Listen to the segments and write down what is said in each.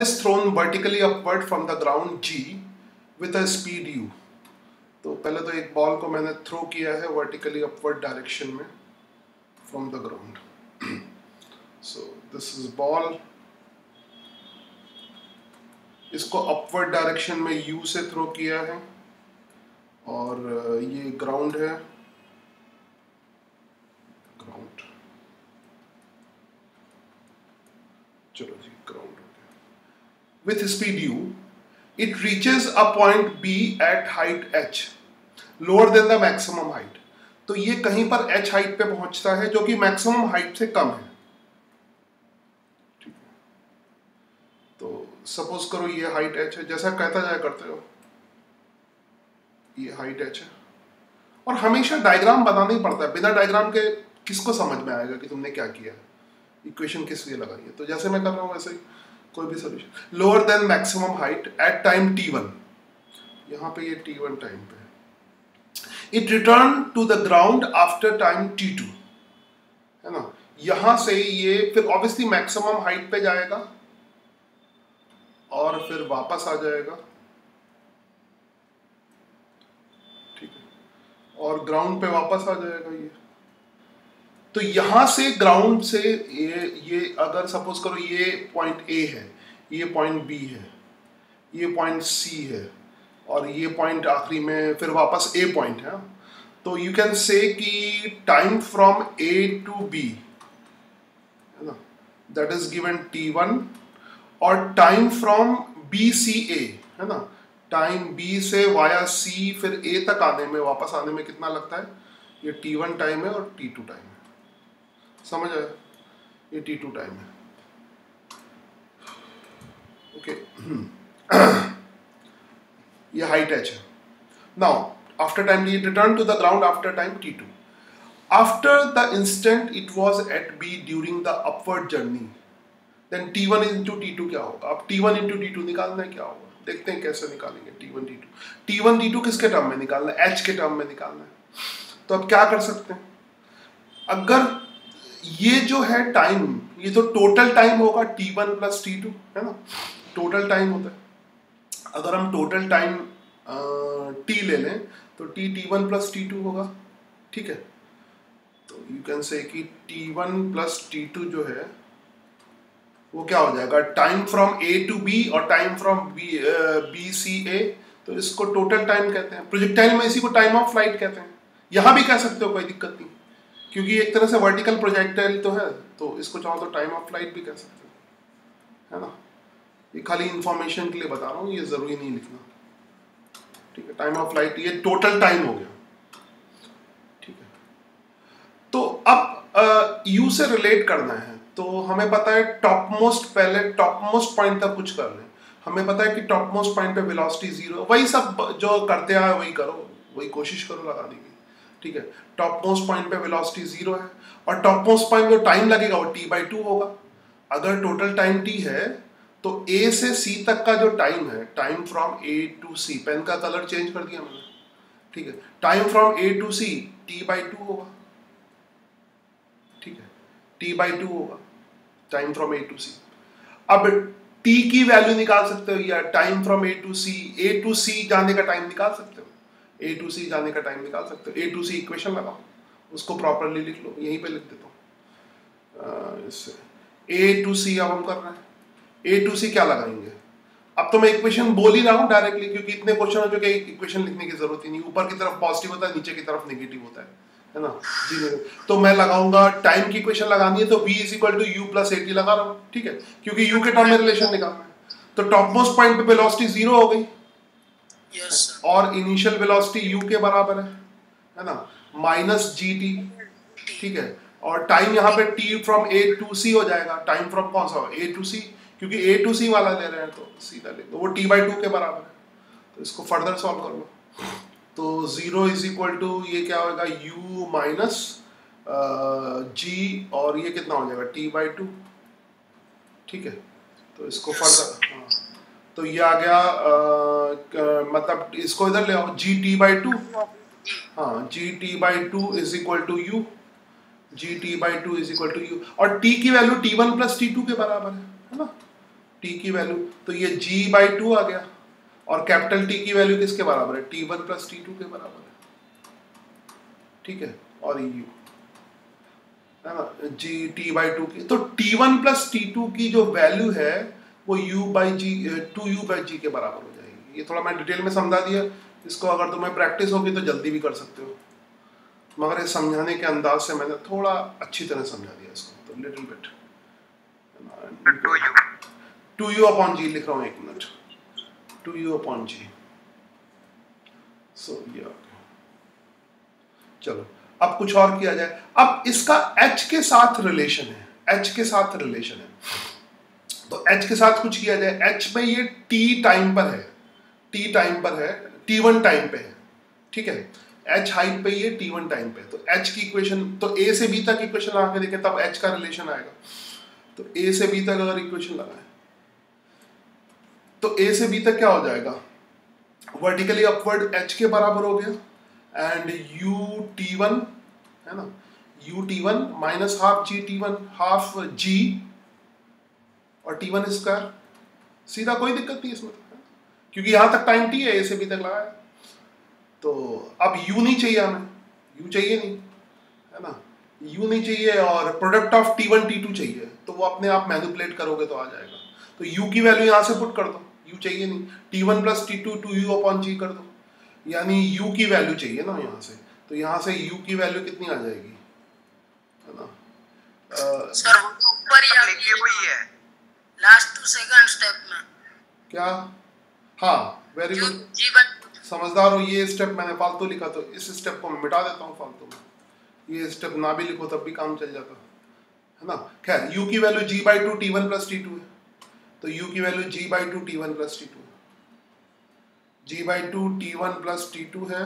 is thrown vertically upward from the ground g with a speed u. तो पहले तो एक बॉल को मैंने थ्रो किया है वर्टिकली अपवर्ड डायरेक्शन में from the ground. So this is ball. इसको अपवर्ड डायरेक्शन में u से थ्रो किया है और ये ग्राउंड है. ग्राउंड, चलो जी ग्राउंड हो गया. With speed u it reaches a point b at height h lower than the maximum height. तो ये कहीं पर h हाइट पे पहुंचता है जो कि मैक्सिमम हाइट से कम है. ठीक है, तो सपोज करो ये हाइट h है, जैसा कहता जाया करते हो ये हाइट h है. और हमेशा डायग्राम बनाना ही पड़ता है, बिना डायग्राम के किसको समझ में आएगा कि तुमने क्या किया, इक्वेशन किस लिए लगाई है. तो जैसे मैं कर रहा हूँ वैसे ही कोई भी solution. Lower than maximum height at time t1, यहाँ पे ये t1 टाइम पे. It return to the ground after time t2, है ना. यहां से ये फिर ऑब्वियसली मैक्सिमम हाइट पे जाएगा और फिर वापस आ जाएगा. ठीक है, और ग्राउंड पे वापस आ जाएगा ये. तो यहां से ग्राउंड से ये अगर सपोज करो ये पॉइंट A है, ये पॉइंट B है, ये पॉइंट C है और ये पॉइंट आखिरी में फिर वापस A पॉइंट है. तो यू कैन से कि time from A to B, है ना, दैट इज गिवन t1. और टाइम फ्रॉम BCA, है ना, टाइम B से वाया C फिर A तक आने में, वापस आने में कितना लगता है, ये t1 टाइम है और t2 टाइम है. समझ आया, ये t2 टाइम है. ओके, ये हाइट h है. नाउ आफ्टर टाइम ये return to the ground after time t2. After the instant it was at b during the upward journey, then t1 into t2 क्या होगा. अब t1 इंटू t2 निकालना है, क्या होगा देखते हैं कैसे निकालेंगे. t1 t2, t1 t2 किसके टर्म में निकालना है, h के टर्म में निकालना है. तो अब क्या कर सकते हैं, अगर ये जो है टाइम, ये तो टोटल टाइम होगा t1 प्लस t2, है ना, टोटल टाइम होता है. अगर हम टोटल टाइम t ले लें तो t1 प्लस t2 होगा. ठीक है, तो यू कैन से कि t1 प्लस t2 जो है वो क्या हो जाएगा, time from A to B और time from B C A. तो इसको टोटल टाइम कहते हैं. प्रोजेक्टाइल में इसी को टाइम ऑफ फ्लाइट कहते हैं. यहां भी कह सकते हो, कोई दिक्कत नहीं, क्योंकि एक तरह से वर्टिकल प्रोजेक्टाइल तो है, तो इसको चाहो तो टाइम ऑफ फ्लाइट भी कह सकते हो, है ना. ये खाली इंफॉर्मेशन के लिए बता रहा हूँ, ये जरूरी नहीं लिखना. ठीक है, टाइम ऑफ फ्लाइट ये टोटल टाइम हो गया. ठीक है, तो अब यू से रिलेट करना है. तो हमें पता है टॉप मोस्ट, पहले टॉप मोस्ट पॉइंट तक कुछ कर लें. हमें पता है कि टॉप मोस्ट पॉइंट पे वेलोसिटी 0, वही सब जो करते आए वही करो, वही कोशिश करो लगाने की. ठीक है, टॉप मोस्ट पॉइंट पे वेलोसिटी 0 है और टॉप मोस्ट पॉइंट जो टाइम लगेगा वो t/2 होगा. अगर टोटल टाइम t है तो A से C तक का जो टाइम है, time from A to C, pen का कलर चेंज कर दिया मैंने. ठीक है, time from A to C t/2 होगा. ठीक है, t/2 होगा time from A to C. अब t की वैल्यू निकाल सकते हो, या time from A to C जाने का टाइम निकाल सकते हो, A टू C जाने का टाइम निकाल सकते हो. A टू C इक्वेशन लगाओ, उसको प्रॉपरली लिख लो, यहीं पे लिख देता हूँ. इससे A टू C अब हम कर रहे हैं. A टू C क्या लगाएंगे, अब तो मैं इक्वेशन बोल ही रहा हूँ डायरेक्टली, क्योंकि इतने क्वेश्चन हो चुके इक्वेशन लिखने की जरूरत ही नहीं. ऊपर की तरफ पॉजिटिव होता है, नीचे की तरफ नेगेटिव होता है ना जी. तो मैं लगाऊंगा, टाइम की इक्वेशन लगानी है तो v is equal to u plus at लगा रहा हूँ. ठीक है, क्योंकि u के टर्म में रिलेशन निकालना है. तो टॉप मोस्ट पॉइंट पे वेलोसिटी 0 हो गई. yes, और इनिशियल वेलोसिटी u के बराबर है ना, माइनस gt. ठीक है, और टाइम यहाँ पे t from A to C हो जाएगा. टाइम फ्रॉम कौन सा, A टू C, क्योंकि A टू C वाला ले रहे हैं तो सीधा लिख दो, वो t/2 के बराबर है. तो इसको फर्दर सॉल्व कर लो. तो 0 इज इक्वल टू ये क्या होगा, u माइनस g, और ये कितना हो जाएगा t/2. ठीक है, तो इसको फर्दर, हाँ, तो ये आ गया मतलब इसको इधर ले आओ, g t/2. हाँ, g t/2 is equal to u, g t/2 is equal to u. और t की वैल्यू t1 प्लस t2 के बराबर है ना. टी की वैल्यू, तो ये g/2 आ गया, और कैपिटल टी की वैल्यू किसके बराबर है, t1 प्लस t2 के बराबर है, ठीक है। और यू है ना जी t/2 की, तो t1 प्लस t2 की जो वैल्यू है वो u/g 2u/g के बराबर हो जाएगी। ये थोड़ा मैं डिटेल में समझा दिया, इसको अगर तुम्हें प्रैक्टिस होगी तो जल्दी भी कर सकते हो, मगर ये समझाने के अंदाज से मैंने थोड़ा अच्छी तरह समझा दिया इसको, तो लिटिल बिट 2u/g लिख रहा हूँ, एक मिनट, 2u/g। सो ये चलो अब कुछ और किया जाए। अब इसका h के साथ रिलेशन है, h के साथ रिलेशन है, तो h के साथ कुछ किया जाए। h में ये t टाइम पर है, t टाइम पर है, t1 टाइम पे है, ठीक है। h हाइट पे ये t1 टाइम पे, तो h की इक्वेशन, तो a से b तक इक्वेशन लगा के देखें तब h का रिलेशन आएगा। तो a से b तक अगर इक्वेशन लगाए तो a से b तक क्या हो जाएगा, वर्टिकली अपवर्ड h के बराबर हो गया, एंड ut1 है ना, ut1 minus half g half g और t1 स्क्वायर, सीधा कोई दिक्कत नहीं इसमें, क्योंकि यहां तक टाइम t है, a से b तक लगाया। तो अब u नहीं चाहिए हमें, u चाहिए नहीं है ना, u नहीं चाहिए, और प्रोडक्ट ऑफ t1 t2 चाहिए, तो वो अपने आप मैनिपुलेट करोगे तो आ जाएगा। तो u की वैल्यू यहाँ से पुट कर दो, u चाहिए नहीं, t1 प्लस t2 2u/g कर दो, यानी u की वैल्यू चाहिए ना यहाँ से, तो यहाँ से u की वैल्यू कितनी आ जाएगी, है ना। सर वो तो ऊपर ही आ गई है लास्ट टू सेकंड स्टेप में, क्या, हाँ वेरी गुड, समझदार हो। ये स्टेप मैंने फालतू लिखा, तो इस स्टेप को मैं मिटा देता हूँ फालतू में, ये स्टेप ना भी लिखो तब भी काम चल जाता है ना। खैर u की value g/2 t1 plus t2 है, तो u की value g/2 t1 plus t2 है, g/2 t1 प्लस t2 है,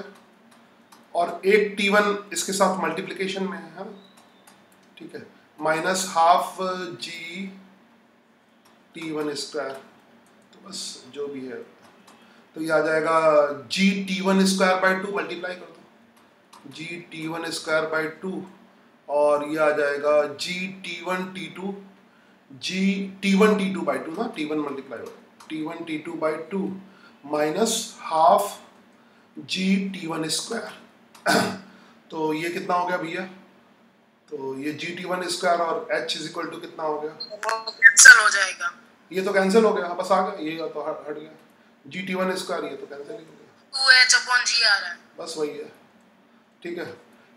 और एक t1 इसके साथ मल्टीप्लिकेशन में है ना, ठीक है, minus half g t1 square, तो बस जो भी है, तो ये आ जाएगा g t1 square by 2, multiply कर दो g t1 स्क्वायर बाई 2, और ये आ जाएगा g t1 t2 बाई 2 ना, t1 मल्टीप्लाई हो t1 t2 by 2 minus half g t1 square. तो ये कितना हो गया भैया, तो ये g t1 स्क्वायर और h इज इक्वल टू कितना हो गया, कैंसिल हो जाएगा, ये तो कैंसिल हो गया, बस आ गया, ये तो हट गया, g t1 स्क्वायर ये तो कैंसिल ही हो गया, 2h/g आ रहा है, बस वही है, ठीक है।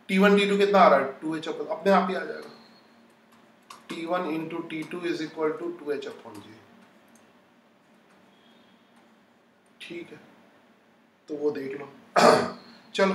t1 t2 कितना आ रहा है, 2h अपने आप ही आ जाएगा, t1 into t2 is equal to 2h/g, ठीक है, तो वो देख लो। चलो